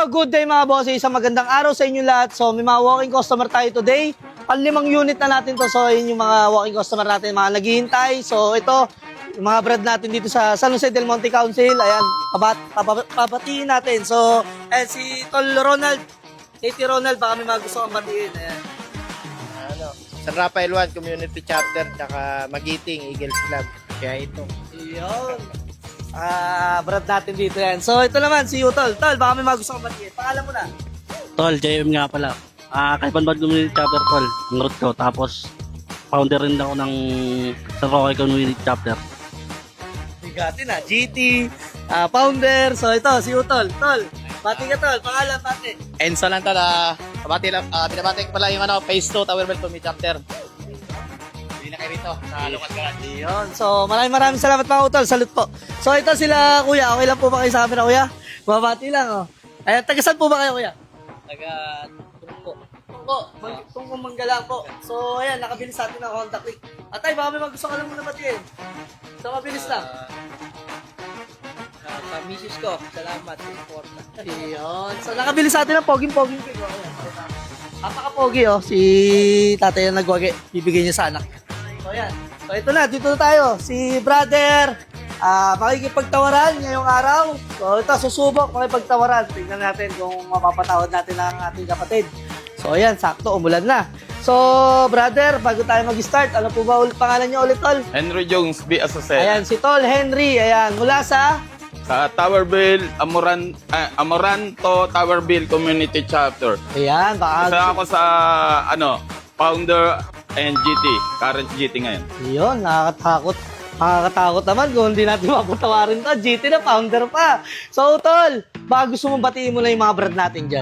good day mga boss. Isang magandang araw sa inyo lahat. So, may mga walking customer tayo today. Pang-5 unit na natin to. So, yun yung mga walking customer natin, mga naghihintay. So, ito, yung mga brad natin dito sa San Jose del Monte Council. Ayan, papatiin natin. So, ayan, si Tol Ronald. Si Ronald, baka may mga gusto kang batiin. Ayan. San Rafael 1 Community Chapter, tsaka Magiting Eagles Club. Kaya ito. Yun. Brad natin dito yan. So, ito naman, si Utol. Tol, baka may mga gusto kang batiin. Pangalan mo na. Tol, JM nga pala. Kay Banbad Community Chapter, Tol. Ang root ko. Tapos, founder rin ako ng San Roque Community Chapter. Bigatin na. GT, founder. So, ito, si Utol. Tol, bati ka, Tol. Pangalan, bati. Enzo lang to na binabati ko pala yung Phase 2 Tower Bell Community Chapter. Hindi na kayo rito sa Local Garage. Yun. So, maraming salamat mga Utol. Salut po. So, ito sila, kuya. Okay lang po ba kayo sa camera, kuya? Babati lang, oh. Ayan, taga-saan po ba kayo, kuya? Taga-Tungko. Tungkong Manggalang po. So, ayan, nakabilis sa atin ang contact link. Atay, baka may gusto ka lang muna batiin. So, mabilis lang. Sa misis ko, salamat. Yun. So, nakabilis sa atin ang poging-poging pigo. Napaka-pogi, oh. Si tatay na nagwagi. Bibigay niya sa anak. So, ayan. So, ito na. Dito na tayo. Si brother. Makikipagtawaran ngayong araw. So, ito, susubok makipagtawaran. Tingnan natin kung mapapatawad natin ang ating kapatid. So, ayan. Sakto. Umulan na. So, brother, bago tayo mag-start, ano po ba pangalan niyo ulit, Tol? Henry Jones B. Asocel. Ayan, si Tol Henry. Ayan, mula sa... Sa Towerville, Amoranto Towerville Community Chapter. Ayan, baka... Isa ako sa, founder and GT. Current GT ngayon. Yun, nakakatakot. Nakakatakot naman kung hindi natin mapatawarin to. GT na, founder pa. So, Tol, baka gusto mong batiin mo na yung mga brad natin dyan.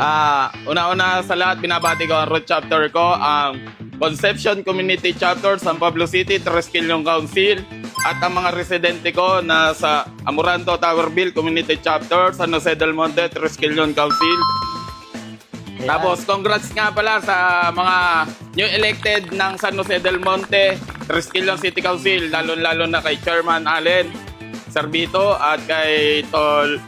Una-una sa lahat, binabati ko ang root chapter ko, ang Conception Community Chapter, San Pablo City, Triskelion Council, at ang mga residente ko na sa Amoranto Towerville Community Chapter, San Jose del Monte, Triskelion Council. Ayan. Tapos, congrats nga pala sa mga new elected ng San Jose del Monte, Triskelion City Council, lalo-lalo na kay Chairman Allen Servito at kay Tol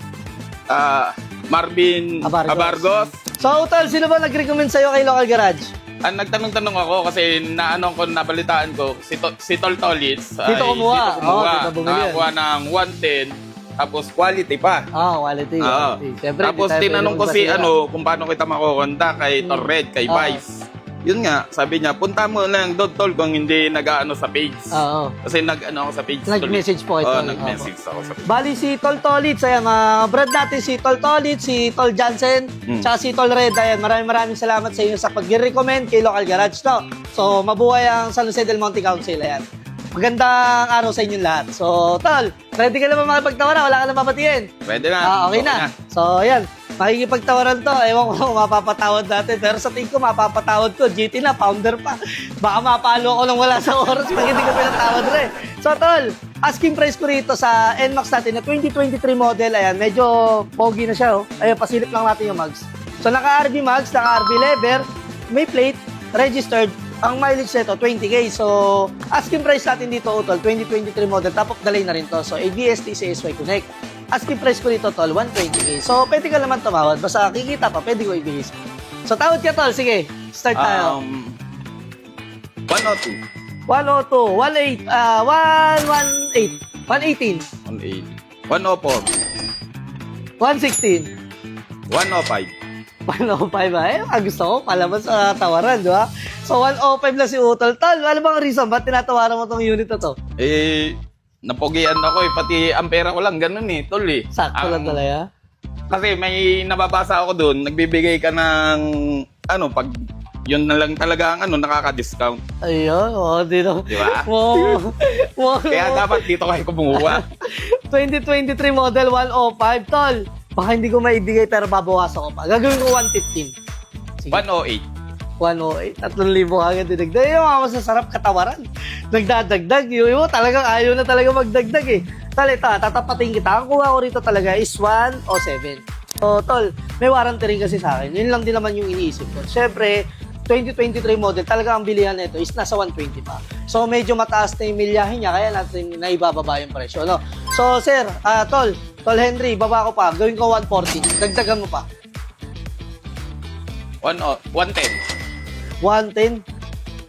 Marvin Abargos. So, Tol, sino ba nag-recommend sa'yo kay Local Garage? Nagtanong-tanong ako kasi nabalitaan ko si Tol Tolitz. Dito kumuha. Dito kumuha. Dito bumili. Nakakuha ng 110 tapos quality pa. Quality. Oo. Siyempre, Tapos di tayo tinanong ko pwede si magbasira. kung paano kita makukonta kay Tol Red, kay Vice. Yun nga, sabi niya, punta mo lang doon, Tol, kung hindi nag-ano sa page. Oo. Kasi nag-ano ako sa page. Nag-message po ito. Oo, nag-message ako sa page. Bali si Tol Tolitz, ayan, mga brad natin si Tol Tolitz, si Tol Jansen, tsaka si Tol Red, ayan, maraming salamat sa inyo sa pag-recommend kay Local Garage, no? So, mabuhay ang San Jose del Monte Council, ayan. Magandang araw sa inyong lahat. So, Tol, ready ka na ba makipagtawaran? Wala ka na papatiin? Pwede na. Okay na. So, ayan, makikipagtawaran to. Ewan ko kung mapapatawad natin. Pero sa tingin ko, mapapatawad ko. GT na, founder pa. Baka mapalo ko nang wala sa oras pag hindi ko pinatawad rin. So, Tol, asking price ko rito sa NMAX natin na 2023 model. Ayan, medyo pogi na siya. Oh. Ayan, pasilip lang natin yung mags. So, naka-RB mags, naka-RB lever, may plate, registered. Ang mileage nito, 20K. So, asking price natin dito, Tol, 2023 model. Top of the line na rin to. So, ABS, TCSY Connect. Asking price ko dito, Tol, 120K. So, pwede ka naman tumawad. Basta kikita pa, pwede ko ibigay. So, tawad ka, Tol. Sige, start tayo. 102. 102, 118, 118, 180. 104. 116, 105. 105 ba? Gusto ko, palabas sa tawaran, di ba? So, 105 lang si Utol. Tol, ano bang reason? Ba't tinatawaran mo tong unit na to? Napogian ako pati ampera ko lang, ganun Tol Sakto lang talaga. Kasi may nababasa ako doon, nagbibigay ka ng, pag yun na lang talaga ang nakaka-discount. Ayun, dito. Di ba? Wow. Kaya dapat dito kayo kumuha. 2023 model 105, Tol. Baka hindi ko maibigay pero babawasan ko pa. Gagawin ko 115. Sige. 108. 108. 3,000 agad dinagdag. Yung mga masasarap katawaran. Nagdadagdag. Yung talagang ayaw na talaga magdagdag eh. Tol, ito, tatapatin kita. Ang kuha ko rito talaga is 107. So, Tol, may warranty rin kasi sa akin. Yun lang din naman yung iniisip ko. Siyempre, 2023 model, talaga ang bilihan nito is nasa 120 pa. So, medyo mataas na yung milyahe niya, kaya natin naibababa yung presyo, no? So, sir, Tol Henry, baba ko pa. Gawin ko 140. Dagdagan mo pa. 110. 110.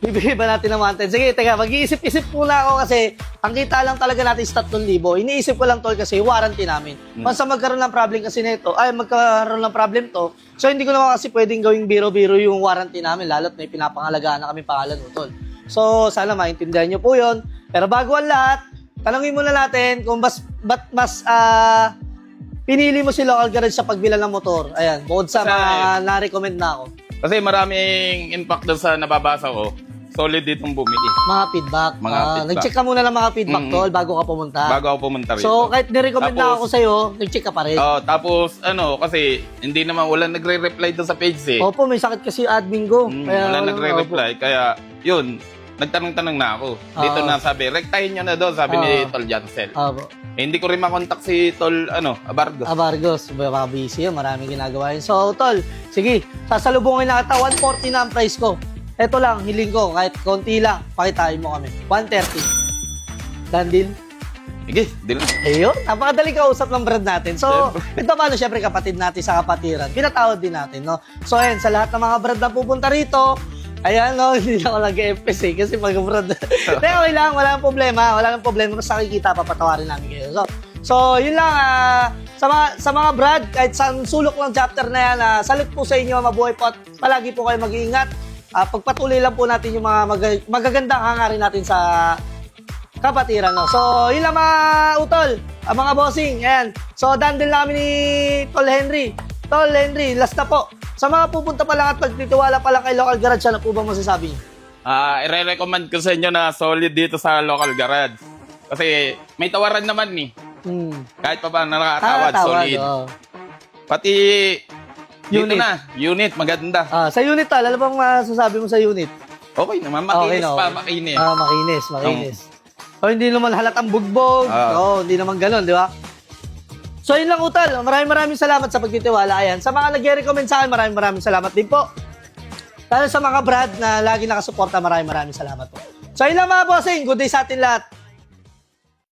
Bibigay ba natin ng 110? Sige, teka, mag-iisip-isip muna ako kasi ang kita lang talaga natin is 3,000. Iniisip ko lang tol kasi warranty namin. Once na magkaroon ng problem kasi nito, magkaroon ng problem to, so hindi ko naman kasi pwedeng gawing biro-biro yung warranty namin, lalo't may pinapangalagaan na kami pangalan mo tol. So, sana maintindihan nyo po yun. Pero bago ang lahat, tanongin muna natin kung ba't mas pinili mo si Local Garage sa pagbilan ng motor. Ayan, bukod sa mga na-recommend na ako. Kasi maraming impact doon sa nababasa ko. Solid ditong bumili. Mga feedback. Feedback. Nag-check ka muna ng mga feedback, tol, bago ka pumunta. Bago ako pumunta rito. So, kahit nirecommend na Tapos, ako sa'yo, nag-check ka pa rin. Tapos, kasi hindi naman wala nagre-reply doon sa page eh. Opo, may sakit kasi yung admin ko. Wala nagre-reply. Kaya, yun, nagtanong-tanong na ako. Dito na sabi, rektahin nyo na doon, sabi ni Tol Jansel. Opo. Hindi ko rin makontak si Tol, Abargos. Abargos, baka busy yun. Maraming ginagawa yun. So, tol, sige, sasalubungin na kita. 140 na ang price ko. Ito lang, hiling ko, kahit konti lang, pakitain mo kami. 130. Dandil. Sige, di lang. Ayun, napakadali kausap ng brand natin. So, ito paano, syempre kapatid natin sa kapatiran. Pinatawad din natin, no? So, ayan, sa lahat ng mga brand na pupunta rito, ayan, no, hindi na ako nag-FS kasi mag-brand. Pero okay lang, wala nang problema. Basta nakikita, papatawarin namin kayo. So yun lang, sa mga brad, kahit sa sulok ng chapter na yan, salute po sa inyo, mabuhay po at palagi po kayo mag-iingat. Pagpatuloy lang po natin yung mga magagandang hangarin natin sa kapatiran. No? So, yun lang mga utol, mga bossing. Ayan. So, dandil na kami ni Tol Henry. Tol Henry, last na po. Sa mga pupunta pa lang at pagtitiwala pa lang kay Local Garage, ano po ba masasabi niyo? I-recommend ko sa inyo na solid dito sa Local Garage. Kasi may tawaran naman ni. Kahit pa ba nakakatawad, solid. Oh. Pati Unit. dito na, unit, maganda. Sa unit tal, ano bang masasabi mo sa unit? Okay naman, makinis Okay. pa, makinis. Makinis. O hindi naman halatang bugbog. Hindi naman ganun, di ba? So yun lang utal. Maraming salamat sa pagtitiwala. Ayan. Sa mga nag-recommend sa akin, maraming salamat din po. Lalo sa mga brad na lagi nakasuporta, maraming salamat po. So yun lang mga bossing. Good day sa atin lahat.